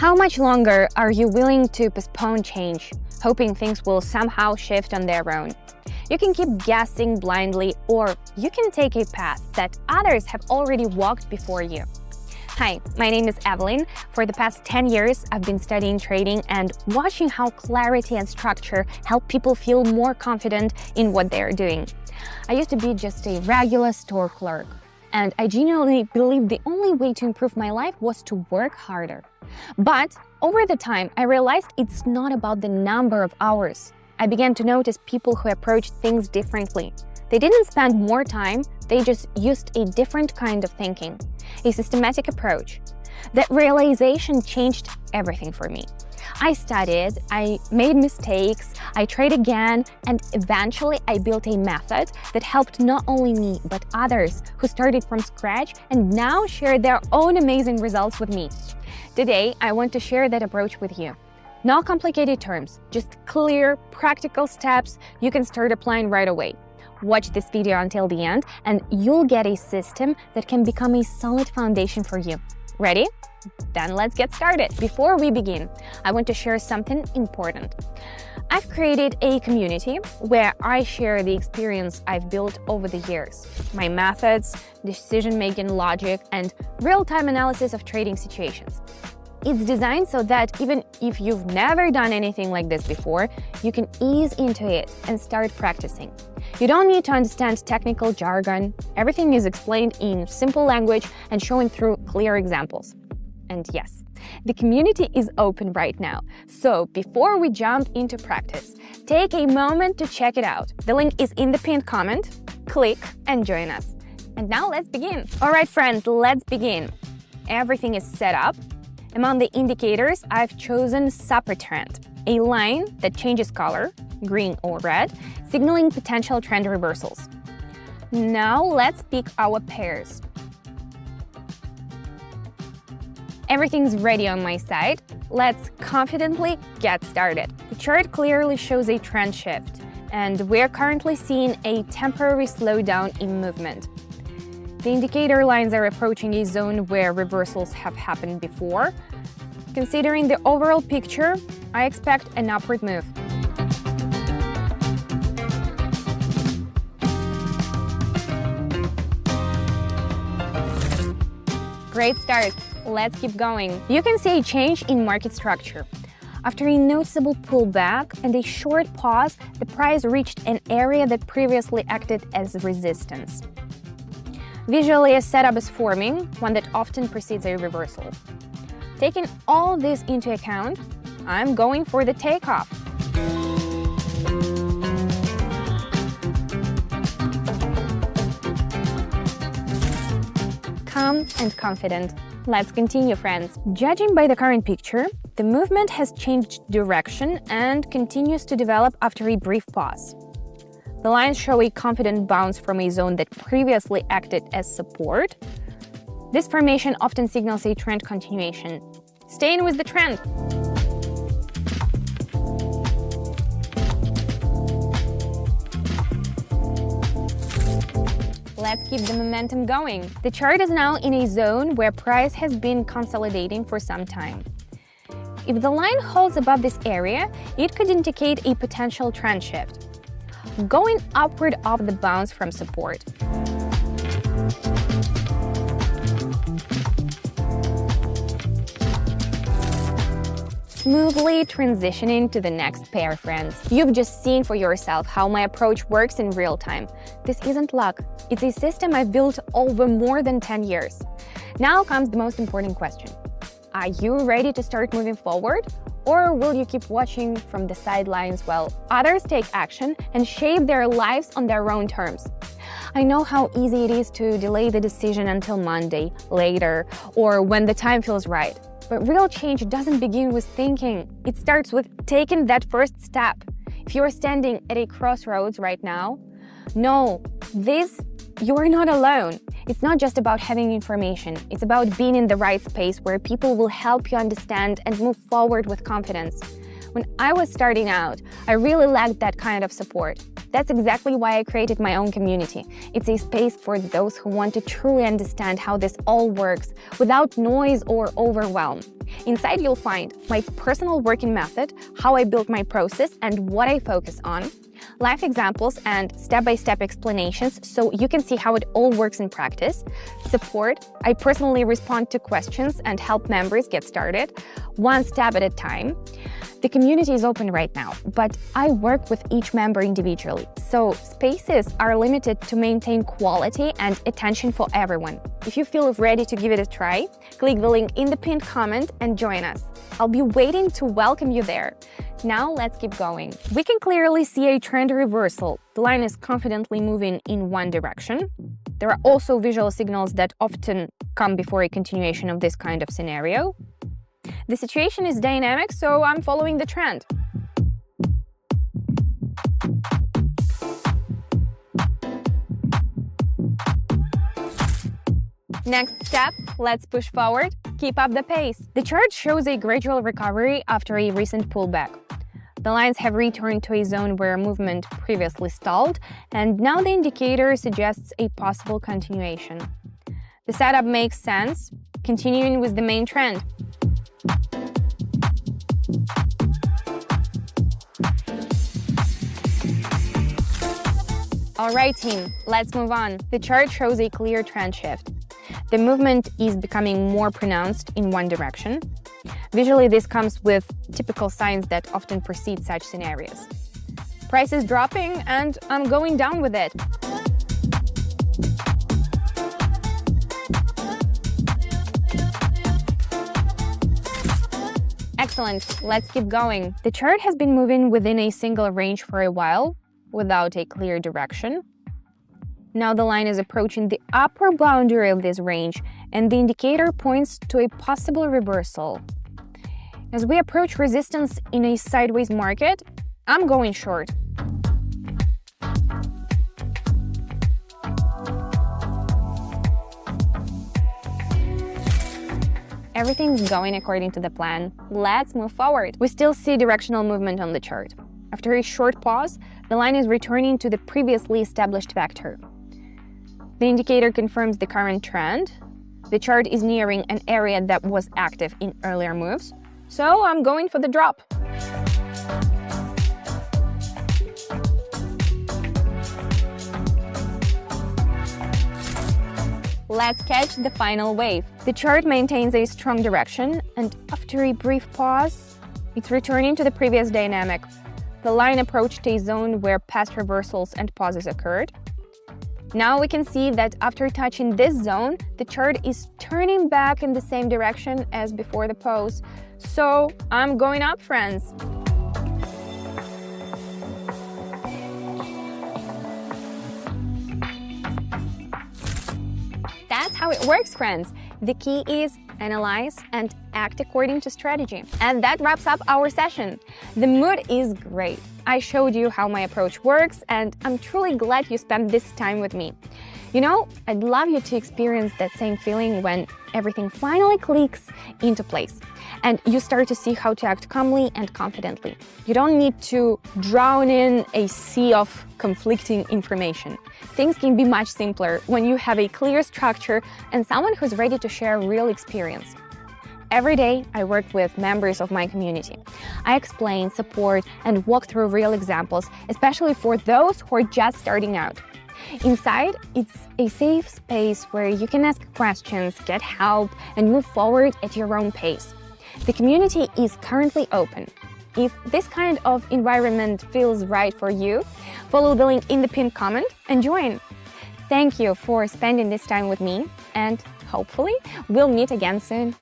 How much longer are you willing to postpone change, hoping things will somehow shift on their own? You can keep guessing blindly, or you can take a path that others have already walked before you. Hi, my name is Evelyn. For the past 10 years, I've been studying trading and watching how clarity and structure help people feel more confident in what they are doing. I used to be just a regular store clerk, and I genuinely believed the only way to improve my life was to work harder. But over the time, I realized it's not about the number of hours. I began to notice people who approached things differently. They didn't spend more time, they just used a different kind of thinking, a systematic approach. That realization changed everything for me. I studied, I made mistakes, I tried again, and eventually I built a method that helped not only me, but others who started from scratch and now share their own amazing results with me. Today, I want to share that approach with you. No complicated terms, just clear, practical steps you can start applying right away. Watch this video until the end, and you'll get a system that can become a solid foundation for you. Ready? Then let's get started. Before we begin, I want to share something important. I've created a community where I share the experience I've built over the years, my methods, decision-making logic, and real-time analysis of trading situations. It's designed so that even if you've never done anything like this before, you can ease into it and start practicing. You don't need to understand technical jargon. Everything is explained in simple language and shown through clear examples. And yes, the community is open right now. So before we jump into practice, take a moment to check it out. The link is in the pinned comment. Click and join us. And now let's begin. All right, friends, let's begin. Everything is set up. Among the indicators, I've chosen Super Trend, a line that changes color, green or red, signaling potential trend reversals. Now let's pick our pairs. Everything's ready on my side. Let's confidently get started. The chart clearly shows a trend shift, and we're currently seeing a temporary slowdown in movement. The indicator lines are approaching a zone where reversals have happened before. Considering the overall picture, I expect an upward move. Great start. Let's keep going. You can see a change in market structure. After a noticeable pullback and a short pause, the price reached an area that previously acted as resistance. Visually, a setup is forming, one that often precedes a reversal. Taking all this into account, I'm going for the takeoff. Calm and confident. Let's continue, friends. Judging by the current picture, the movement has changed direction and continues to develop after a brief pause. The lines show a confident bounce from a zone that previously acted as support. This formation often signals a trend continuation. Staying with the trend. Let's keep the momentum going. The chart is now in a zone where price has been consolidating for some time. If the line holds above this area, it could indicate a potential trend shift, going upward off the bounce from support. Smoothly transitioning to the next pair, friends. You've just seen for yourself how my approach works in real time. This isn't luck. It's a system I've built over more than 10 years. Now comes the most important question. Are you ready to start moving forward? Or will you keep watching from the sidelines while others take action and shape their lives on their own terms? I know how easy it is to delay the decision until Monday, later, or when the time feels right. But real change doesn't begin with thinking. It starts with taking that first step. If you're standing at a crossroads right now, know this, you're not alone. It's not just about having information. It's about being in the right space where people will help you understand and move forward with confidence. When I was starting out, I really lacked that kind of support. That's exactly why I created my own community. It's a space for those who want to truly understand how this all works without noise or overwhelm. Inside you'll find my personal working method, how I build my process and what I focus on, live examples and step-by-step explanations so you can see how it all works in practice, support, I personally respond to questions and help members get started, one step at a time. The community is open right now, but I work with each member individually, so spaces are limited to maintain quality and attention for everyone. If you feel ready to give it a try, click the link in the pinned comment and join us. I'll be waiting to welcome you there. Now let's keep going. We can clearly see a trend reversal. The line is confidently moving in one direction. There are also visual signals that often come before a continuation of this kind of scenario. The situation is dynamic, so I'm following the trend. Next step, let's push forward, keep up the pace. The chart shows a gradual recovery after a recent pullback. The lines have returned to a zone where movement previously stalled, and now the indicator suggests a possible continuation. The setup makes sense, continuing with the main trend. Alright team, let's move on. The chart shows a clear trend shift. The movement is becoming more pronounced in one direction. Visually, this comes with typical signs that often precede such scenarios. Price is dropping and I'm going down with it. Excellent, let's keep going. The chart has been moving within a single range for a while, without a clear direction. Now the line is approaching the upper boundary of this range, and the indicator points to a possible reversal. As we approach resistance in a sideways market, I'm going short. Everything's going according to the plan. Let's move forward. We still see directional movement on the chart. After a short pause, the line is returning to the previously established vector. The indicator confirms the current trend. The chart is nearing an area that was active in earlier moves, so I'm going for the drop. Let's catch the final wave. The chart maintains a strong direction, and after a brief pause, it's returning to the previous dynamic. The line approached a zone where past reversals and pauses occurred. Now we can see that after touching this zone, the chart is turning back in the same direction as before the pause. So I'm going up, friends. That's how it works, friends. The key is analyze and act according to strategy. And that wraps up our session. The mood is great. I showed you how my approach works, and I'm truly glad you spent this time with me. You know, I'd love you to experience that same feeling when everything finally clicks into place and you start to see how to act calmly and confidently. You don't need to drown in a sea of conflicting information. Things can be much simpler when you have a clear structure and someone who's ready to share real experience. Every day, I work with members of my community. I explain, support, and walk through real examples, especially for those who are just starting out. Inside, it's a safe space where you can ask questions, get help, and move forward at your own pace. The community is currently open. If this kind of environment feels right for you, follow the link in the pinned comment and join. Thank you for spending this time with me, and hopefully we'll meet again soon.